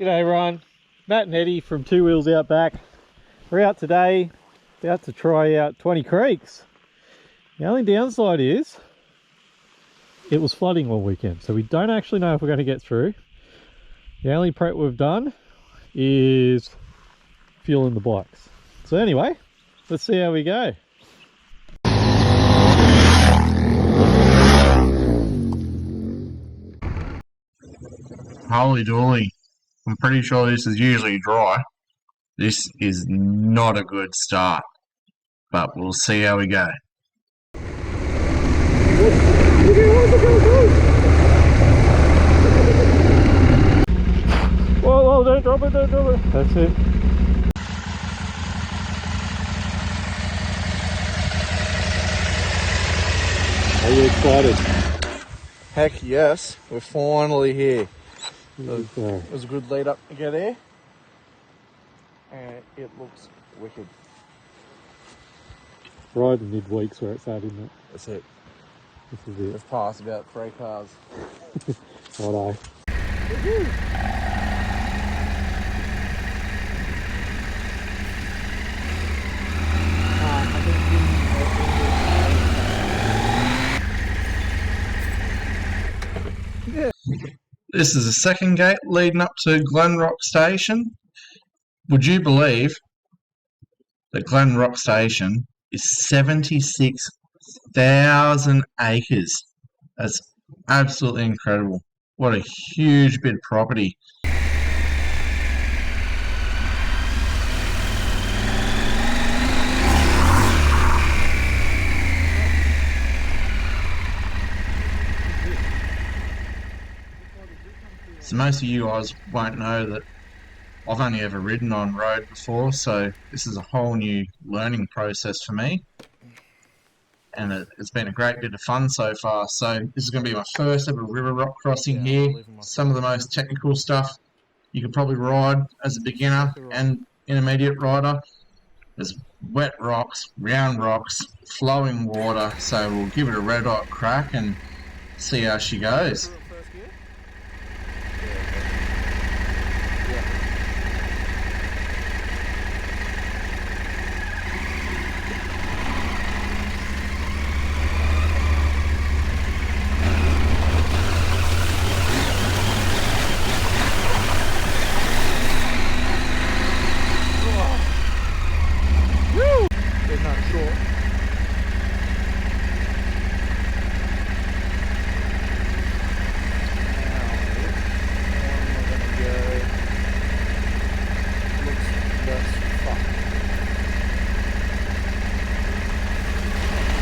G'day everyone, Matt and Eddie from Two Wheels Outback. We're out today, about to try out 20 Creeks. The only downside is, it was flooding all weekend, so we don't actually know if we're going to get through. The only prep we've done is fueling the bikes. So anyway, let's see how we go. Holy dooly. I'm pretty sure this is usually dry. This is not a good start, but we'll see how we go. Whoa, whoa, don't drop it, don't drop it. That's it. Are you excited? Heck yes, we're finally here. Okay. It was a good lead up to get here, and it looks wicked. Right in midweek's where it's at, isn't it? That's it. This is it. We've passed about 3 cars. Righto. This is the second gate leading up to Glenrock Station. Would you believe that Glenrock Station is 76,000 acres? That's absolutely incredible. What a huge bit of property. So most of you guys won't know that I've only ever ridden on road before, so this is a whole new learning process for me. And it's been a great bit of fun so far. So this is going to be my first ever river rock crossing here. Some of the most technical stuff you could probably ride as a beginner and intermediate rider. There's wet rocks, round rocks, flowing water. So we'll give it a red hot crack and see how she goes.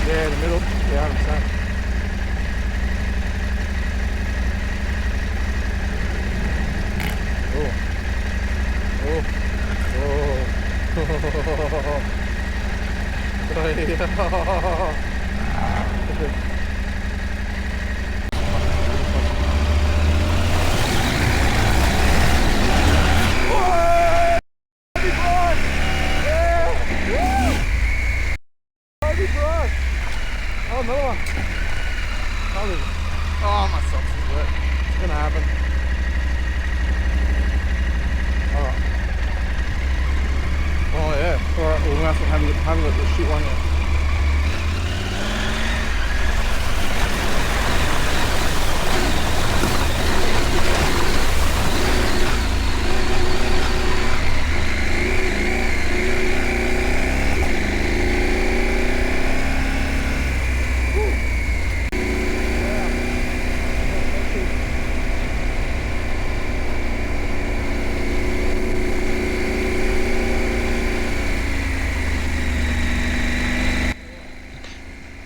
Yeah, in the middle. Yeah, 100%. Oh. Oh. Oh, another one. Oh, my socks are wet. It's gonna happen. Alright. Oh, yeah. Alright, we'll have to have a look at this shit one yet.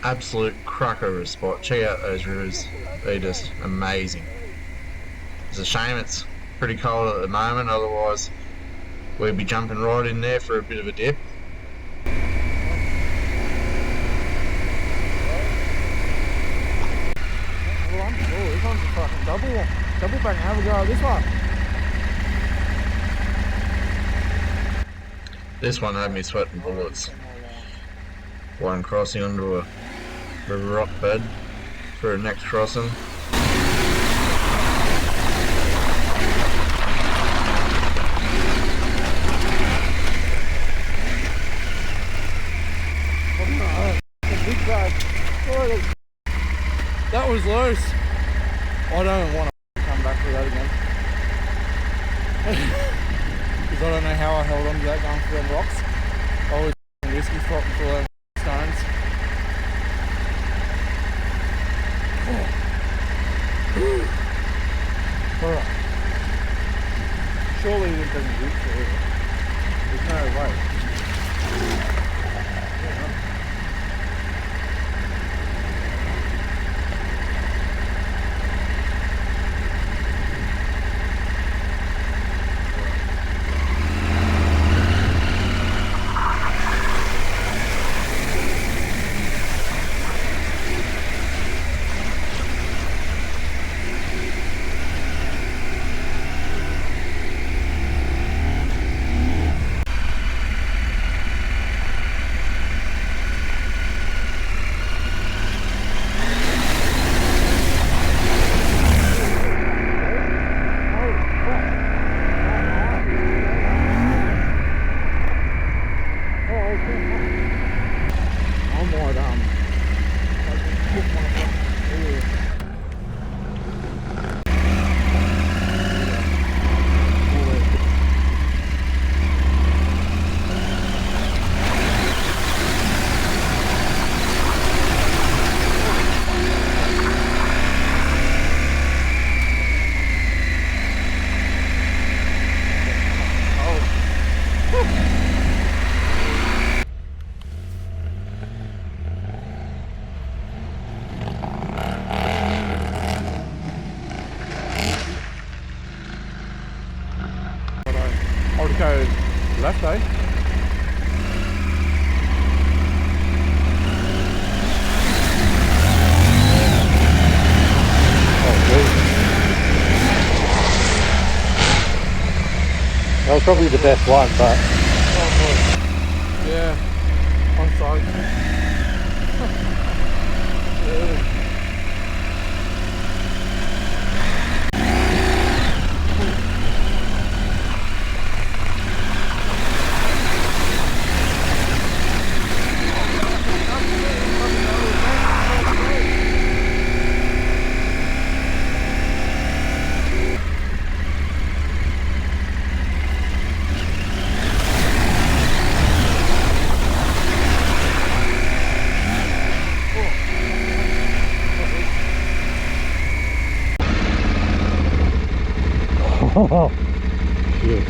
Absolute cracker of a spot. Check out those rivers. They're just amazing. It's a shame it's pretty cold at the moment, otherwise we'd be jumping right in there for a bit of a dip. Oh, this one's a fucking double back. Have a go at this one. This one had me sweating bullets. One crossing onto a river rock bed for a next crossing. was loose. I don't want to come back for that again. Because I don't know how I held on to that going through them rocks. I was risky flopping through them stones. Alright. Surely it doesn't reach forever. There's no way. I would go left, eh? That was probably the best one, but yeah, I'm sorry. Yeah. oh shit.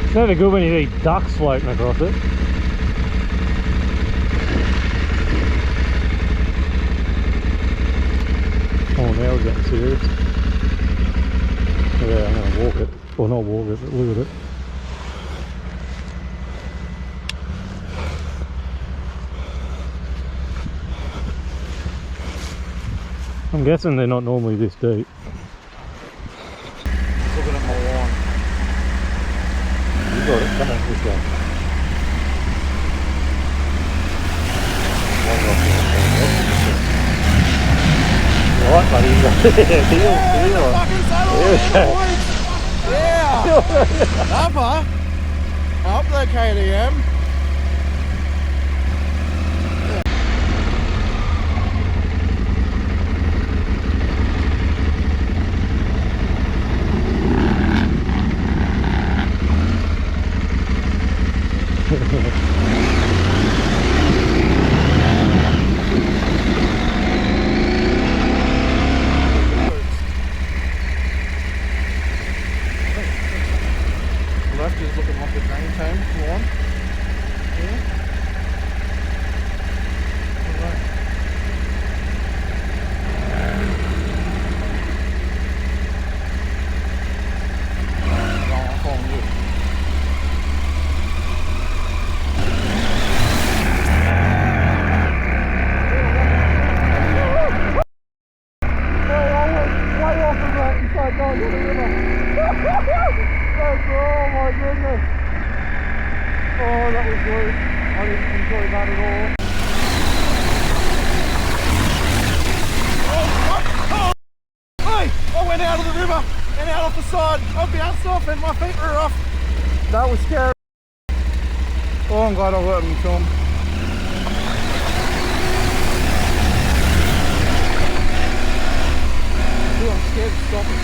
It's never good when you see ducks floating across it. Oh, now we're getting serious. Yeah, I'm gonna walk it. Or not walk it, but look at it. I'm guessing they're not normally this deep. Looking at my line. You got it, come on, this way. Alright buddy, you got it. Deal. Yeah! Up there, KTM. Left is looking like a drain tone one. Yeah. Alright. I'm following you. Way off of that and start going to the river. Oh my goodness. Oh, that was good. I didn't enjoy that at all. Oh, hey! I went out of the river and out off the side. I bounced off and my feet were off. That was scary. Oh, I'm glad I got them film. I'm scared to stop it.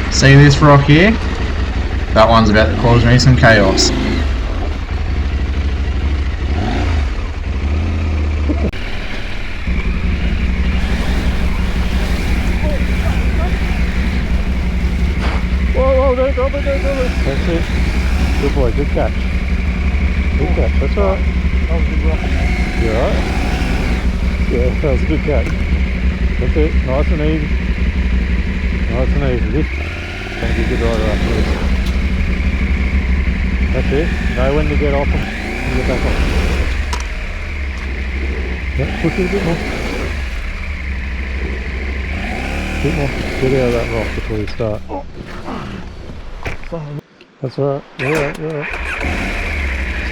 See this rock here? That one's about to cause me some chaos. Whoa, don't drop it. That's it. Good boy, good catch. Good catch, that's alright. That was a good rock. You alright? Yeah, that was a good catch. That's it, nice and easy. Nice and easy. Thank you, good rider after this. That's it. Know when to get off and get back on. Yep, push it a bit more. Bit more. Get out of that rock before you start. That's alright. You're alright.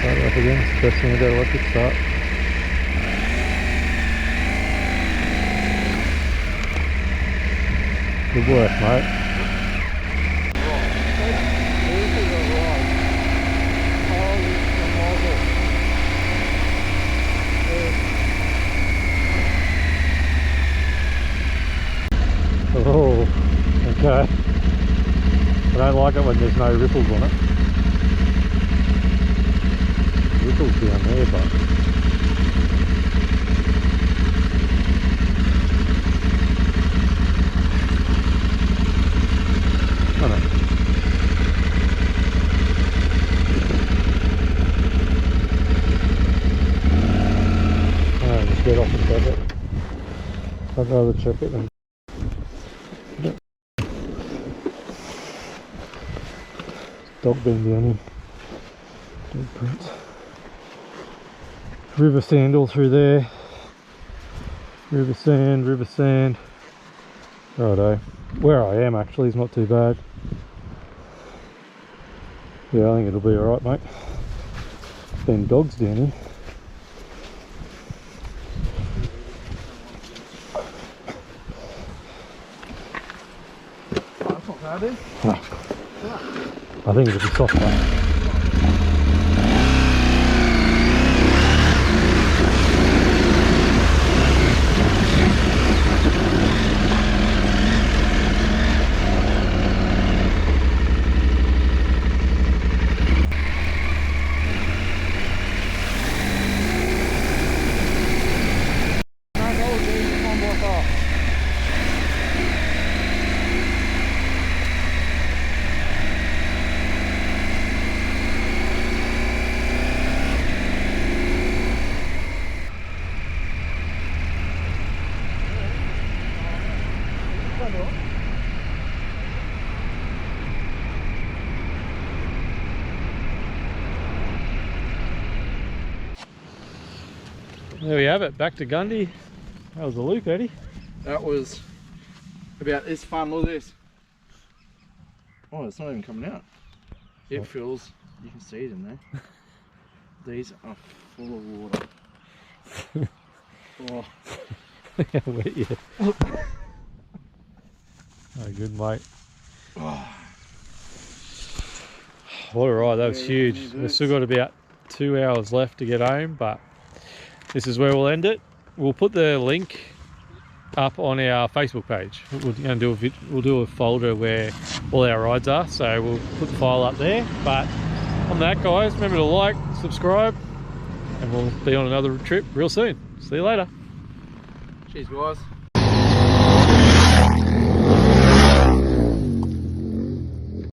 Start it up again. It's the best thing about electric start. Good work, mate. Oh, okay. I don't like it when there's no ripples on it. Ripples down there, but I don't know. Just get off and check it. I'd rather check it than dog being down him. Dog prints. River sand all through there. River sand. Righto. Where I am actually is not too bad. Yeah, I think it'll be alright, mate. Been dogs down here. That's not bad, dude. No. I think it'll be soft, mate. There we have it, back to Gundy. That was a loop, Eddie. That was about as fun as this. Oh, it's not even coming out. It feels, you can see it in there. These are full of water. Oh. How wet you? Oh, good, mate. Oh. What a ride, that was huge. We've still got about 2 hours left to get home, but this is where we'll end it. We'll put the link up on our Facebook page. We're going to do a folder where all our rides are, so we'll put the file up there. But on that, guys, remember to like, subscribe, and we'll be on another trip real soon. See you later. Cheers, guys.